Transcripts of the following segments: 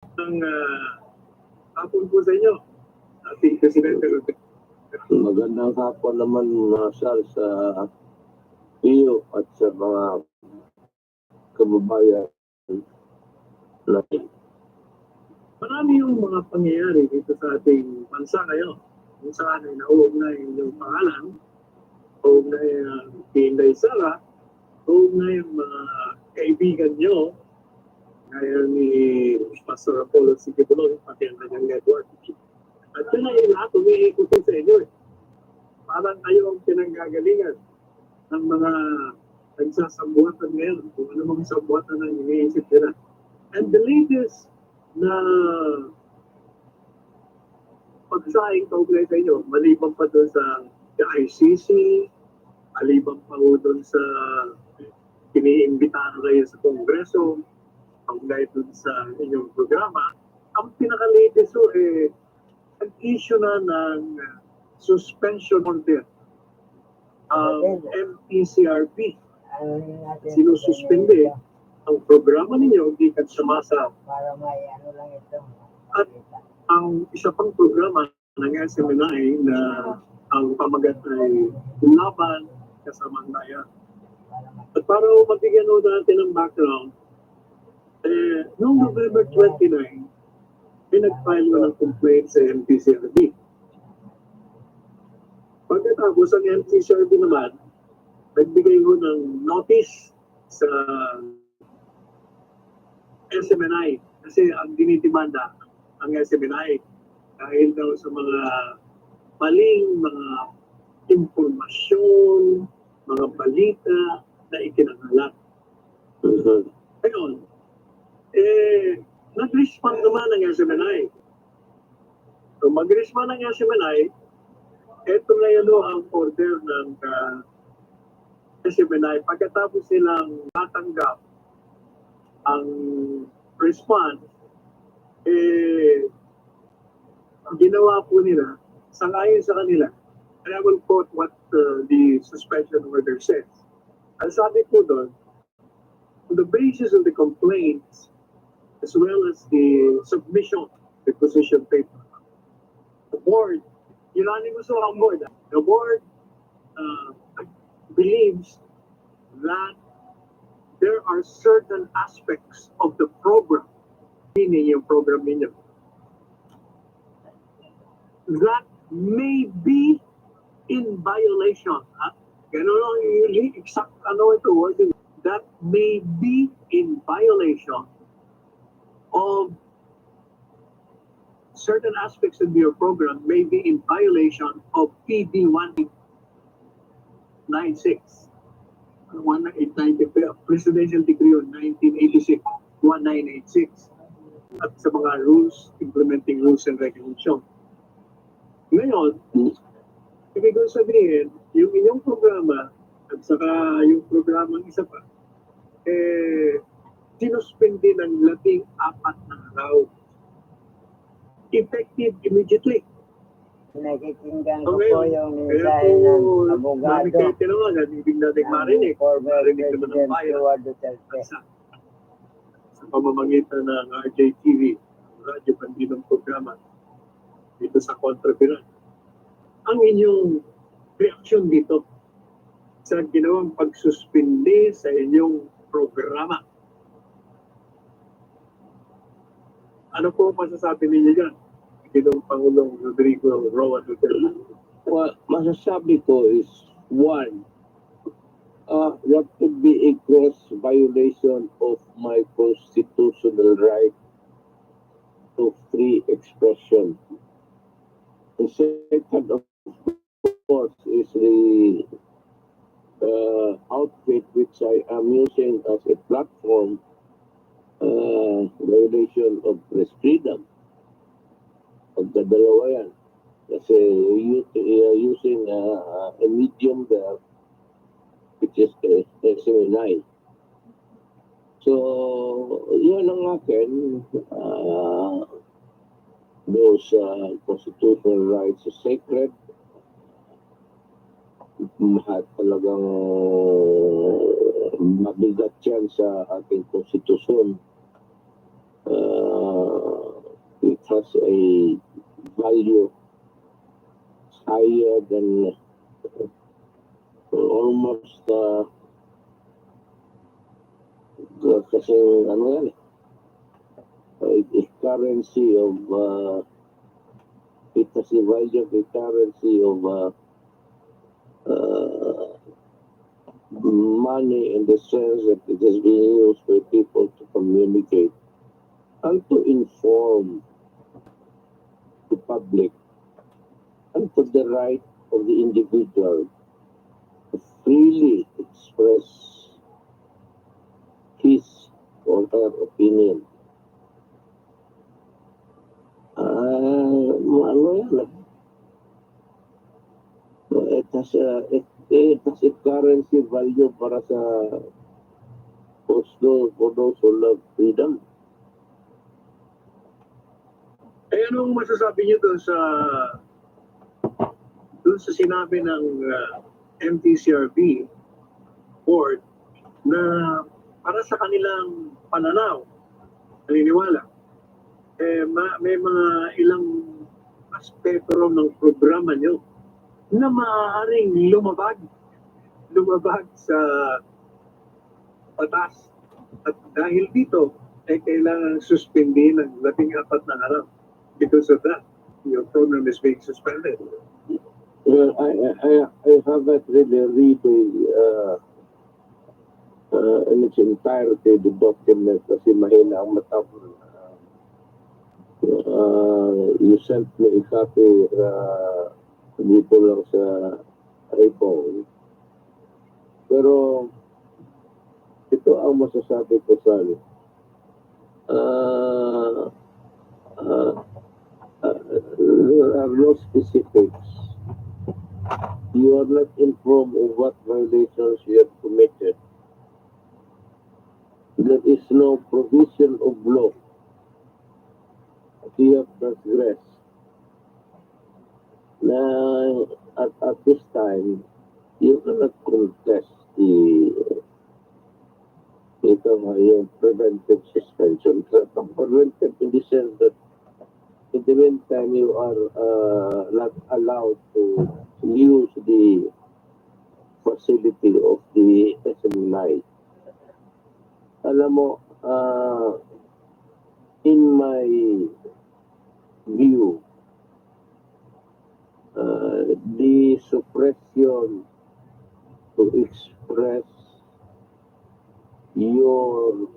Ang hapon po sa inyo, ating Presidente. Magandang hapon naman, Marshal, sa iyo at sa mga kababayan natin. Marami yung mga pangyayari dito sa ating bansa ngayon. Kung saan ay nauugnay yung pangalan, nauugnay ang Pinday Sara, nauugnay yung mga kaibigan nyo, gaya ni Pastor Apollo Sigibulon, pati ang kanyang network. At yun ay lahat umiikutin sa inyo. Parang kayo ang pinanggagalingan ng mga nagsasambuatan ngayon, kung ano mga sambuatan ang iniisip nila. And the latest na pagsaing kaugnay sa inyo, maliban pa doon sa ICC, maliban pa doon sa iniimbitahan kayo sa Kongreso, kaugnay doon sa inyong programa, ang pinaka-latest nag-issue na ng suspension order ang MPCRP. Sinususpende ang programa ninyo gikan sa masa. At ang isa pang programa ng SMNI na ang pamagat ay laban kasamang bayan. At para mabigyan natin ng background, noong November 29, may nag-file ng complaint sa MPCRB. Pagkatapos ang MPCRB naman, nagbigay ho ng notice sa SMNI kasi ang dinidemanda ang SMNI dahil daw sa mga maling mga impormasyon, mga balita na ikinagalat. Ngayon, nag-respond naman ng SMNI. So mag-respond ng SMNI, ito na yun ang order ng SMNI. Pagkatapos silang natanggap ang response, ang ginawa po nila, sangayon sa kanila, and I will quote what the suspension order says. Ang sabi po doon, on the basis of the complaints, as well as the submission, the position paper, the board, unanimous ang board, the board believes that there are certain aspects of the program, meaning yung program ninyo, that may be in violation. Ganun lang yung exact wording, that may be in violation of certain aspects of your program may be in violation of PD 196. 1895, Presidential Decree on 1986, 1986, at sa mga rules, implementing rules and regulations. Ngayon, ibig kong sabihin, yung inyong programa at saka yung programang isa pa, sinuspindi ng 14 na araw. Effective immediately. Nakikinggan ko po yung mensahe ng abogado ibig natin marinig. Former President Stuart Duterte. Sa pamamagitan ng RJTV, Radyo Bandilong Programa, dito sa Kontrapiran. Ang inyong reaksyon dito sa ginawang pagsuspindi sa inyong programa. Ano po masasabi ninyo dyan? Itong Pangulong Rodrigo Roa Duterte. Well, masasabi ko is, one, that could be a gross violation of my constitutional right to free expression. The second, of course, is the outfit which I am using as a platform, violation of press freedom. Pagdadalawa yan. Kasi using a medium there, which is SMNI. So, yun ang akin. Those constitutional rights are sacred. Talagang mabigat yan sa ating konstitusyon. has a value higher than almost kasi ano yan, a currency of it has a value of a currency of money in the sense that it is being used by people to communicate and to inform the public and to the right of the individual to freely express his or her opinion. Ano yan? It has a currency value para sa for those who love freedom. Eh, anong masasabi niyo doon sa sinabi ng MTCRB board na para sa kanilang pananaw, naniniwala, may mga ilang aspeto ng programa niyo na maaaring lumabag sa batas. At dahil dito, kailangan suspendin ng 14 na araw. Because of that, your program is being suspended. Well, I haven't really read in its entirety the document kasi mahina ang mata ko. You sent me a copy dito lang sa iPhone. Pero ito ang masasabi ko sa there are no specifics. You are not informed of what violations you have committed. There is no provision of law that you have transgressed. Now, at this time, you cannot contest yung preventive suspension. Preventive in the sense that in the meantime, you are not allowed to use the facility of the SMNI. Alam mo, in my view, the suppression to express your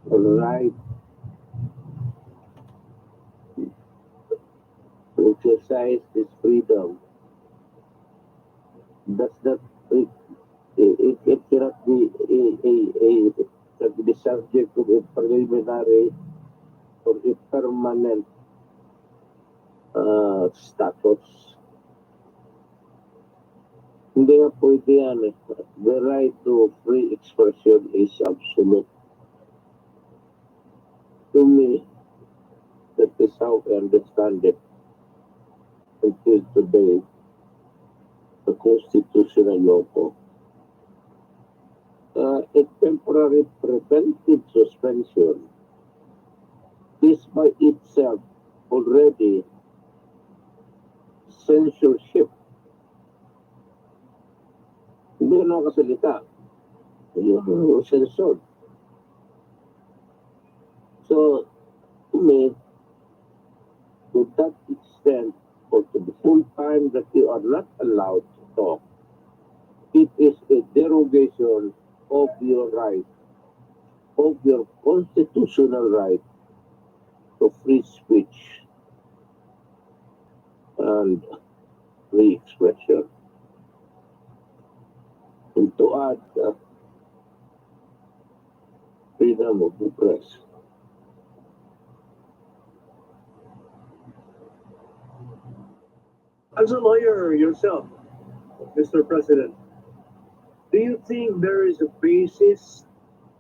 right to exercise this freedom does not it cannot be the subject of a preliminary or a permanent status. Hindi nga pwede yan eh. The right to free expression is absolute. To me, that is how I understand it until today, the constitutional law ko. A temporary preventive suspension is by itself already censorship. Hindi na nakasalita. You're censored. So, to me, to that extent, or to the full time that you are not allowed to talk, it is a derogation of your right, of your constitutional right to free speech and free expression. And to add, freedom of the press. As a lawyer yourself, Mr. President, do you think there is a basis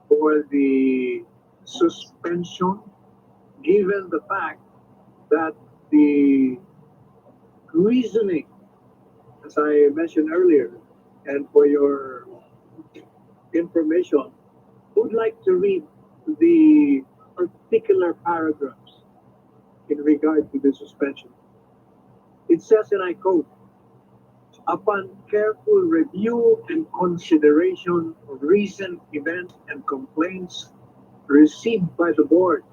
for the suspension given the fact that the reasoning, as I mentioned earlier, and for your information, would like to read the particular particular paragraphs in regard to the suspension. It says, and I quote, upon careful review and consideration of recent events and complaints received by the board,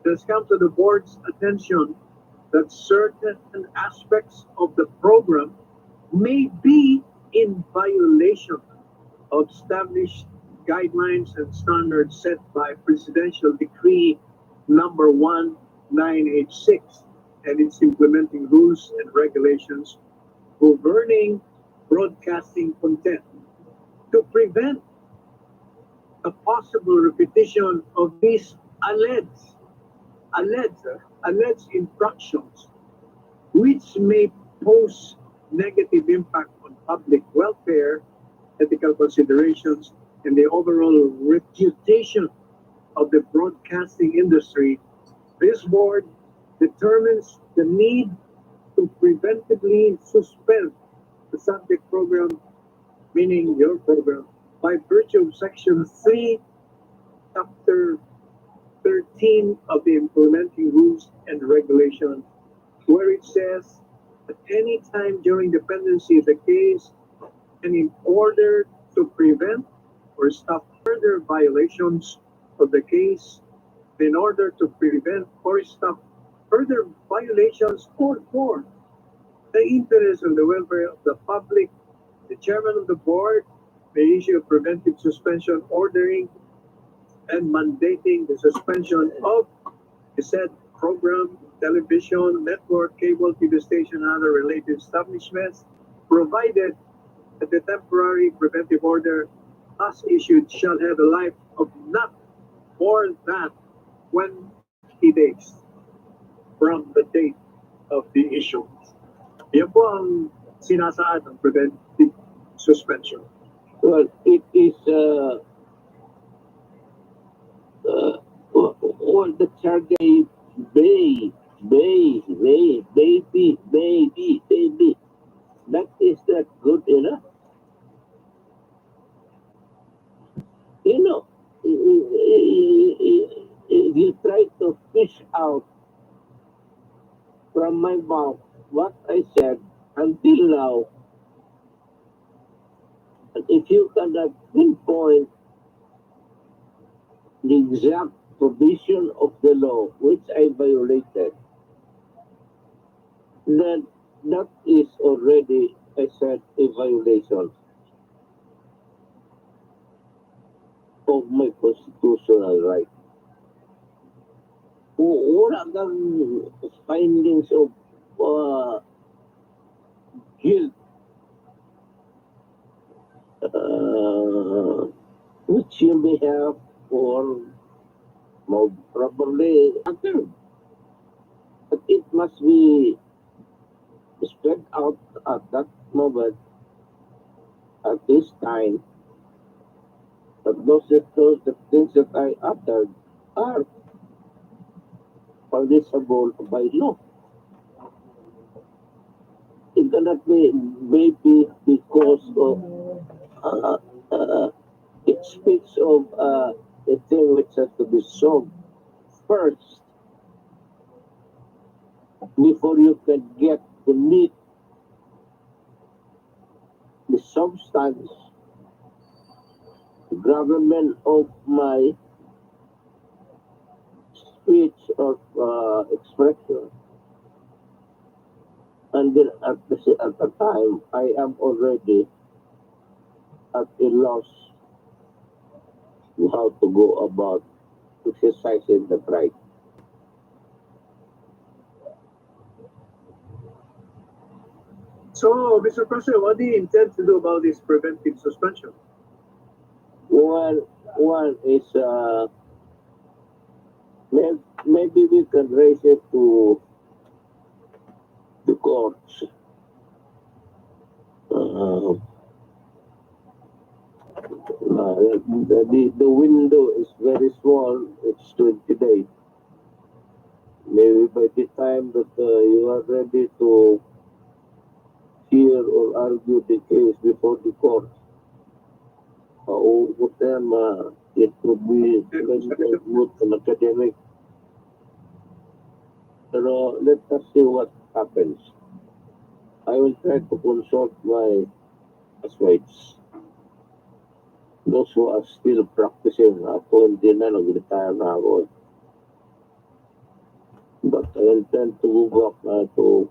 it has come to the board's attention that certain aspects of the program may be in violation of established guidelines and standards set by Presidential Decree number 1986 and its implementing rules and regulations governing broadcasting content to prevent a possible repetition of these alleged infractions, which may pose negative impact on public welfare, ethical considerations, and the overall reputation of the broadcasting industry. This board determines the need to preventively suspend the subject program, meaning your program, by virtue of Section 3, Chapter 13 of the implementing rules and regulations, where it says, at any time during the pendency of the case, and in order to prevent or stop further violations of the case, in order to prevent or stop further violations or for the interest of the welfare of the public, the chairman of the board may issue a preventive suspension ordering and mandating the suspension of the said program, television, network, cable, TV station, and other related establishments, provided that the temporary preventive order thus issued shall have a life of not more than 20 days from the date of the issue. Yan po ang sinasaad ng preventive suspension. Well, it is all the charge baby. That is not good enough. You know, you try to fish out from my mouth what I said until now. And if you cannot pinpoint the exact provision of the law which I violated, then that is already, I said, a violation of my constitutional right. Wala kang findings of guilt which you may have or more probably uttered. But it must be spread out at that moment, at this time, that those the things that I uttered are punishable by law. It cannot be maybe because of it speaks of a thing which has to be solved first before you can get to meet the substance, the gravamen of my speech or expression. And then at the time, I am already at a loss to how to go about exercising the right. So, Mr. President, what do you intend to do about this preventive suspension? One is maybe we can raise it to the courts. The window is very small. It's 20 days. Maybe by the time that you are ready to hear or argue the case before the court, it will be good and academic. Pero let us see what happens. I will try to consult my aswaits. Those who are still practicing. Ako hindi na, nag-retire na ako. But I intend to go back to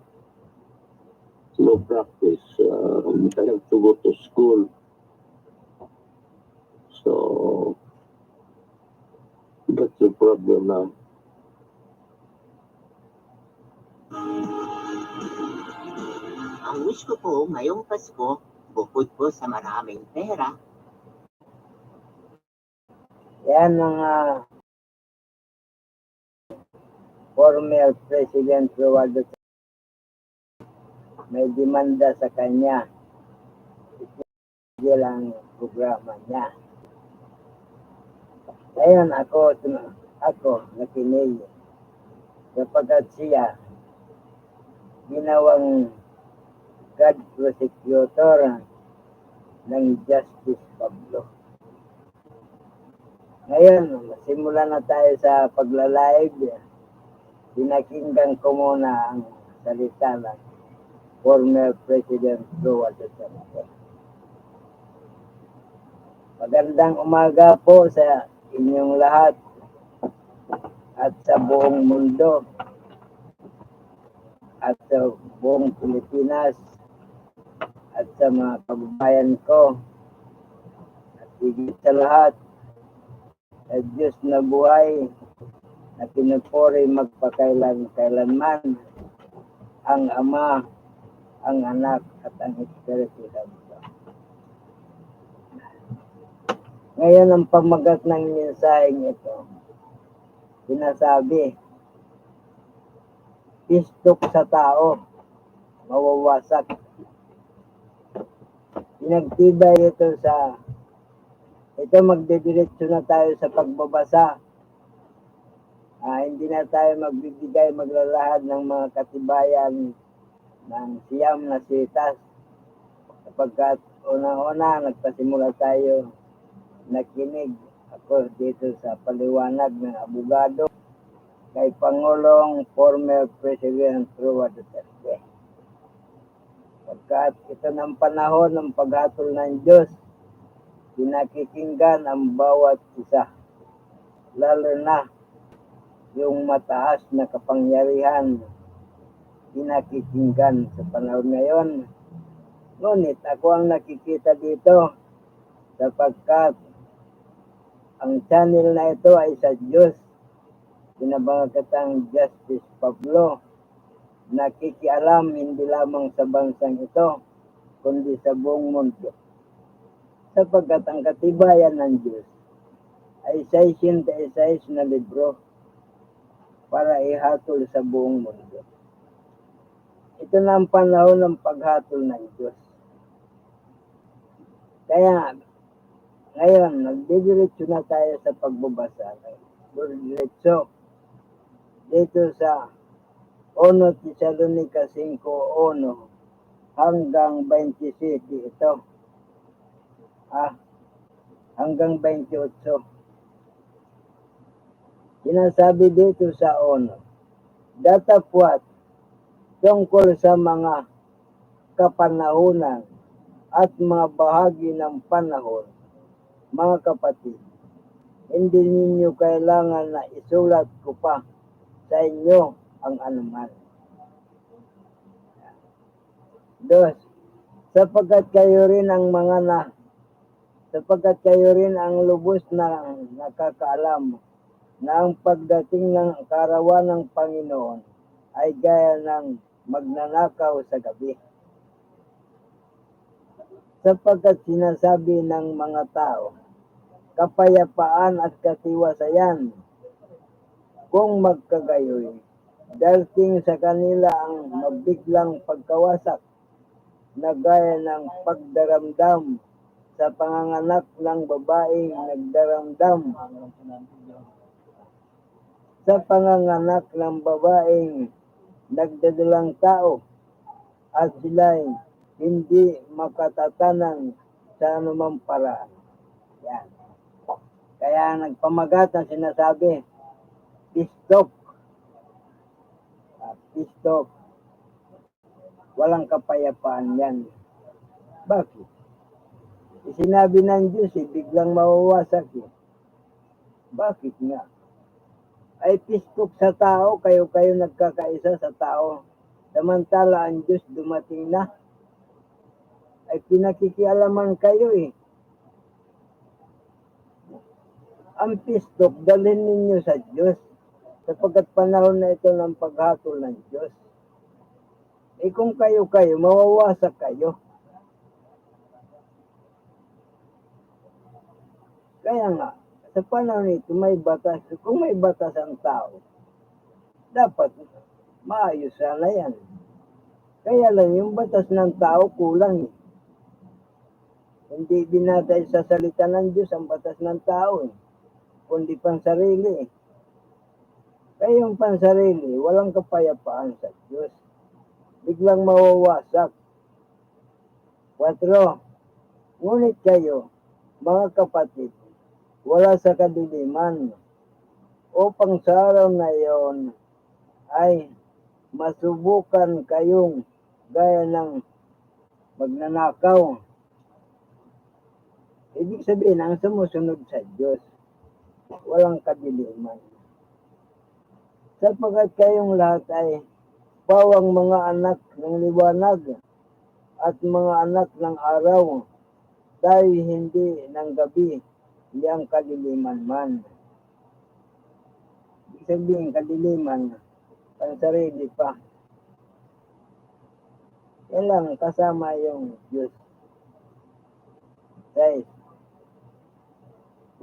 law practice. I have to go to school. So, that's the problem now. Ang wish ko po ngayong Pasko, bukod po sa maraming pera, Yan mga former President Romualdez may demanda sa kanya. Itigil ang programa niya. Ngayon ako nakinig sapagkat siya ginawang God prosecutor ng Justice Pablo. Ngayon, simula na tayo sa pagla-live. Pinakinggan ko muna ang salita ng former President Romualdez. Magandang umaga po sa inyong lahat at sa buong mundo at sa buong Pilipinas at sa mga kababayan ko at higit sa lahat sa Diyos na buhay na pinupuri magpakailan-kailanman ang Ama, ang Anak at ang Espiritu Santo. Ngayon ang pamagat ng mensaheng ito, sinasabi, pistok sa tao, mawawasak. Pinagtibay ito magdidiretso na tayo sa pagbabasa. Hindi na tayo maglalahad ng mga katibayan ng siyam na sitas. Sapagkat una-una nagpasimula tayo nakinig ako dito sa paliwanag ng abogado kay Pangulong former President Romualdez. Sapagkat ito ng panahon ng paghatol ng Diyos, pinakikinggan ang bawat isa, lalo na yung mataas na kapangyarihan, pinakikinggan sa panahon ngayon. Ngunit ako ang nakikita dito sapagkat ang channel na ito ay sa Diyos, pinabangatang Justice Pablo, nakikialam hindi lamang sa bansang ito, kundi sa buong mundo. Sapagkat ang katibayan ng Diyos ay 66 na libro para ihatol sa buong mundo. Ito na ang panahon ng paghatol ng Diyos. Kaya ngayon, nagdidiretso na tayo sa pagbabasa. Diretso dito sa 1 Tesalonica 5:1 hanggang 27 ito. Hanggang 28. Sinasabi dito sa 1, datapwat tungkol sa mga kapanahunan at mga bahagi ng panahon, mga kapatid, hindi ninyo kailangan na isulat ko pa sa inyo ang anuman. 2, sapagkat kayo rin ang lubos na nakakaalam na ang pagdating ng karawan ng Panginoon ay gaya ng magnanakaw sa gabi. Sapagkat sinasabi ng mga tao, kapayapaan at katiwasayan, kung magkagayoy, darating sa kanila ang mabiglang pagkawasak na gaya ng pagdaramdam sa panganganak ng babaeng nagdaramdam. Sa panganganak ng babaeng nagdadalang tao at sila'y hindi makatatanan sa anumang paraan. Yan. Kaya nagpamagat na sinasabi, pistok. pistok, walang kapayapaan yan. Bakit? Sinabi ng Diyos biglang mawawasak eh. Bakit nga? Ay pistok sa tao, kayo nagkakaisa sa tao. Samantala ang Diyos dumating na, ay pinakikialaman kayo eh. Ang pistok, dalhin ninyo sa Diyos, sapagkat panahon na ito ng paghatol ng Diyos. Eh kung kayo, mawawasak kayo. Kaya nga, sa panahon nito may batas. Kung may batas ang tao, dapat maayos sana yan. Kaya lang yung batas ng tao kulang eh. Hindi binatay sa salita ng Diyos ang batas ng tao eh, kundi pansarili eh. Kaya yung pansarili, walang kapayapaan sa Diyos. Biglang mawawasak. 4. Ngunit kayo, mga kapatid, wala sa kadiliman, upang sa araw na iyon ay masubukan kayong gaya ng magnanakaw. Ibig sabihin, ang sumusunod sa Diyos, walang kadiliman. Sapagkat kayong lahat ay pawang mga anak ng liwanag at mga anak ng araw, tayo hindi ng gabi, hindi ang kadiliman man. Ibig sabihin, kadiliman, pansarili pa. Kailangan kasama yung Diyos. 6.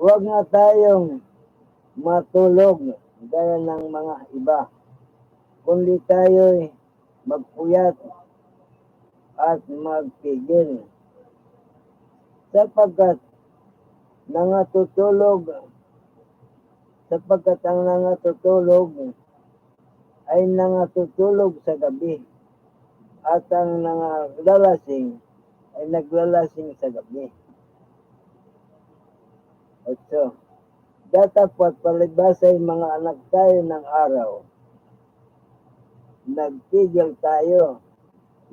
Huwag na tayong matulog gaya ng mga iba, kundi tayo'y magpuyat at magpigil. Sapagkat ang nangatutulog ay nangatutulog sa gabi, at ang nanglalasing ay naglalasing sa gabi. 8. Datapwat palibasay mga anak tayo ng araw. Nagpigil tayo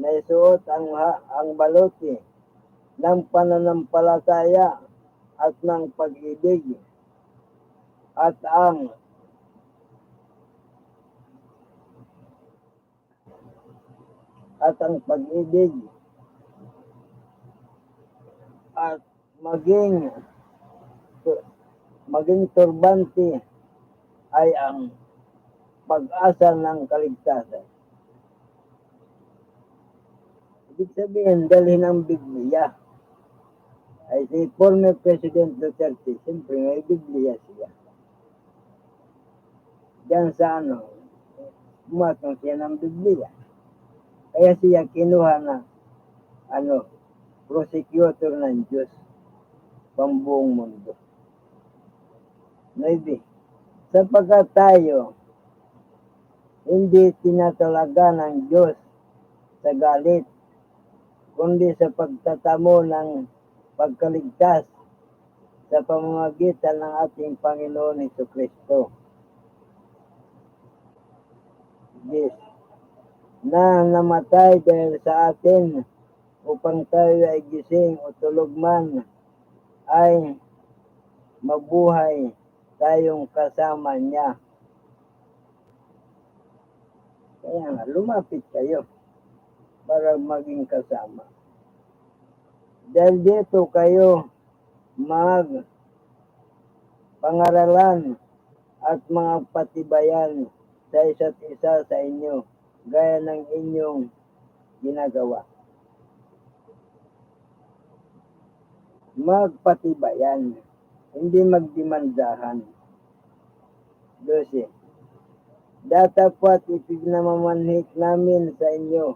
na isuot ang baluti ng pananampalataya at ng pag-ibig at ang pag-ibig at maging turbante ay ang pag-asa ng kaligtasan. Ibig sabihin, dalhin ang Biblia. Ay si former President Duterte, siyempre may Biblia siya. Diyan sa bumatong siya ng Biblia. Kaya siya kinuha na prosecutor ng Diyos pambuong mundo. 9. Sapagkat tayo hindi tinatalaga ng Diyos sa galit, kundi sa pagtatamo ng pagkaligtas sa pamamagitan ng ating Panginoon Jesucristo. 10. Na namatay dahil sa atin upang tayo ay gising o tulog man ay mabuhay tayong kasama niya. Kaya nga, lumapit kayo para maging kasama. Dahil dito kayo pangaralan at mga patibayan sa isa't isa sa inyo, gaya ng inyong ginagawa. Magpatibayan, hindi magdemandahan. 12. Datapwat ipinamamanhik namin sa inyo,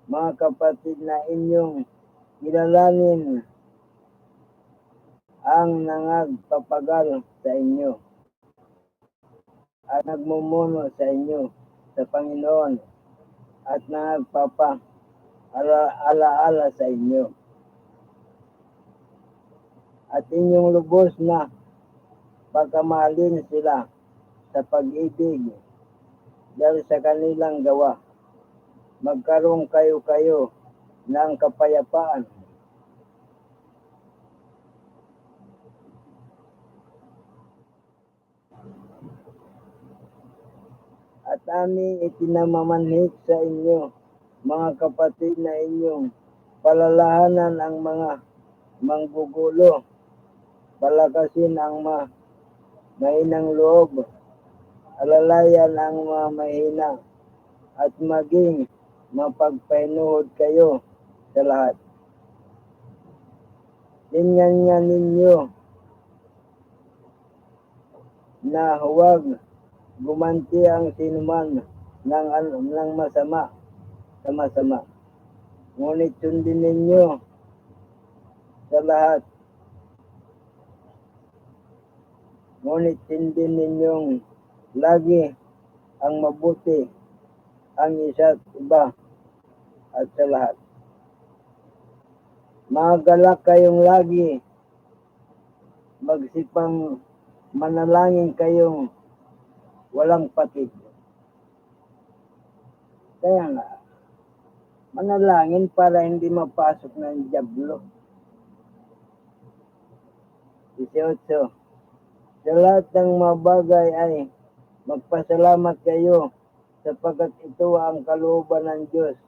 mga kapatid, na inyong kilalanin ang nangagpapagal sa inyo at nagmumuno sa inyo sa Panginoon at nagpapa-alaala sa inyo. At inyong lubos na pagkamahalin sila sa pag-ibig dahil sa kanilang gawa. Magkaroon kayo ng kapayapaan. At aming itinamamanhik sa inyo, mga kapatid, na inyong palalahanan ang mga manggugulo, palakasin ang mahinang loob, alalayan ang mga mahina, at maging mapagpahinuhod kayo sa lahat. Tingnan nga ninyo na huwag gumanti ang sinuman ng masama sa masama. Ngunit sundin ninyo sa lahat. Ngunit sundin ninyong lagi ang mabuti, ang isa't iba at sa lahat. Magalak kayong lagi, magsipang manalangin kayong walang patid. Kaya nga, manalangin para hindi mapasok ng dyablo. 18. Sa lahat ng mga bagay ay magpasalamat kayo sapagkat ito ang kalooban ng Diyos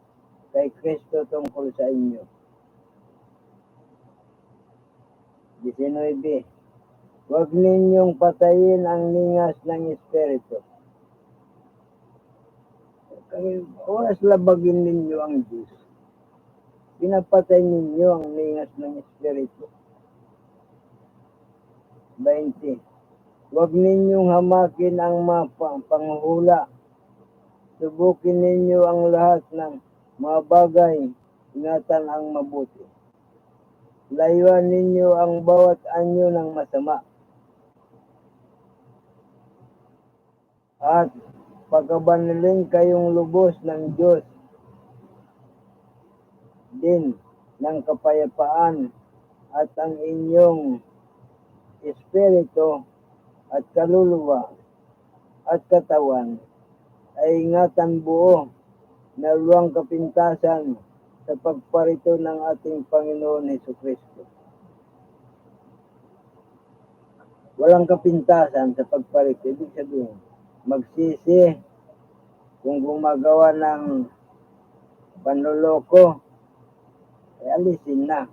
kay Kristo tungkol sa inyo. 19. Huwag ninyong patayin ang ningas ng Espiritu. Kaya oras labagin ninyo ang Diyos, pinapatay ninyo ang ningas ng Espiritu. 20. Huwag ninyong hamakin ang mga panghuhula. Subukin ninyo ang lahat ng mga bagay, ingatan ang mabuti. Layuan ninyo ang bawat anyo ng masama. At pagkabanalin kayong lubos ng Diyos din ng kapayapaan, at ang inyong espiritu at kaluluwa at katawan ay ingatan buo na walang kapintasan sa pagparito ng ating Panginoon Hesukristo. Walang kapintasan sa pagparito. Ibig sabihin, magsisi kung gumagawa ng panloloko, ay alisin na.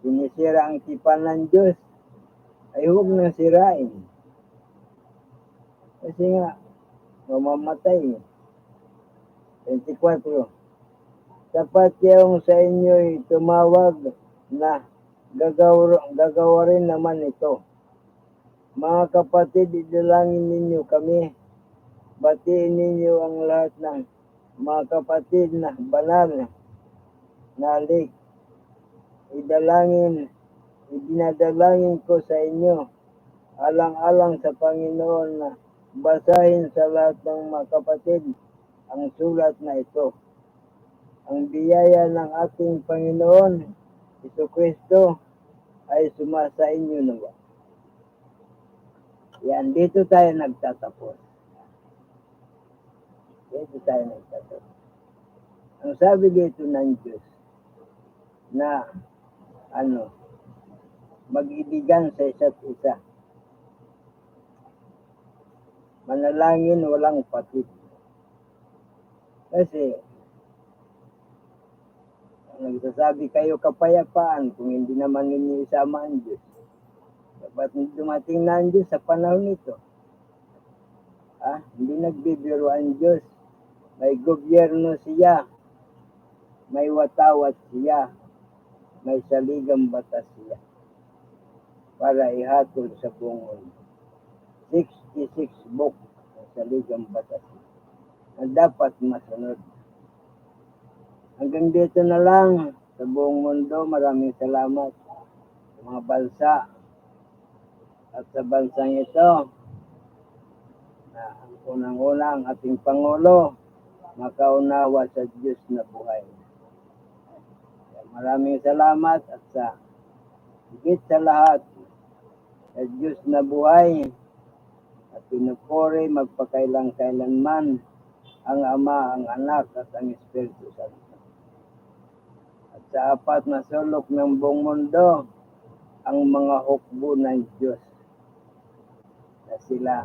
Sinisira ang tipan ng Diyos, ay huwag nang sirain. Kasi nga, mamamatay. 24. Sapat yung sa inyo'y tumawag na gagawa rin naman ito. Mga kapatid, idalangin ninyo kami. Batiin ninyo ang lahat ng mga kapatid na banal na halik. Idinadalangin ko sa inyo, alang-alang sa Panginoon, na basahin sa lahat ng mga kapatid ang sulat na ito. Ang biyaya ng ating Panginoon Hesukristo ay sumasa inyo nawa. Yan, dito tayo nagtatapos. Ang sabi dito ng Diyos na mag-ibigan sa isa't isa. Manalangin walang patid. Kasi nagsasabi kayo kapayapaan kung hindi naman ninyo isama ang Diyos. Dapat dumating na ang Diyos sa panahon nito. Hindi nagbibiro ang Diyos. May gobyerno siya. May watawat siya. May saligang batas siya para ihatol sa buong mundo. 66 book ng saligang batas na dapat masunod. Hanggang dito na lang sa buong mundo. Maraming salamat sa mga bansa at sa bansang ito na ang unang-unang ating Pangulo makaunawa sa Diyos na buhay. Maraming salamat, at sa higit sa lahat sa Diyos na buhay, at pinupuri magpakailang-kailanman ang Ama, ang Anak, at ang Espiritu Santo. At sa apat na sulok ng buong mundo, ang mga hukbo ng Diyos na sila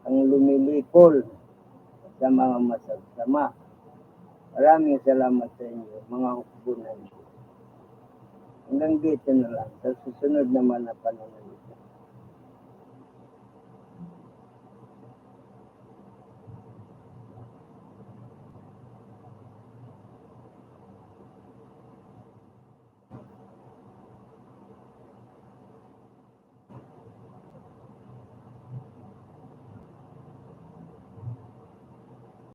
ang lumilikol sa mga masasama. Maraming salamat sa inyo, mga hukbo ng Diyos. Hanggang dito na lang. Sa susunod naman na panunod.